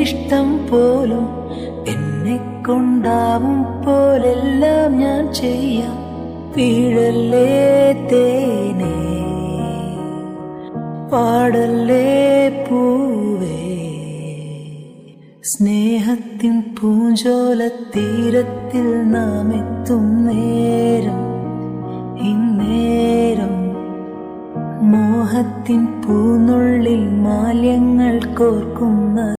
നിന്നിഷ്ടം പോലും എന്നെ കൊണ്ടാവും പോലെല്ലാം ഞാൻ ചെയ്യാം. വീഴല്ലേ തേനേ, പാടല്ലേ പൂവേ, സ്നേഹത്തിൻ പൂഞ്ചോലത്തീരത്തിൽ നാം എത്തും നേരം, ഇന്നേരം മോഹത്തിൻ പൂനുള്ളിൽ മാല്യങ്ങൾ കോർക്കുന്ന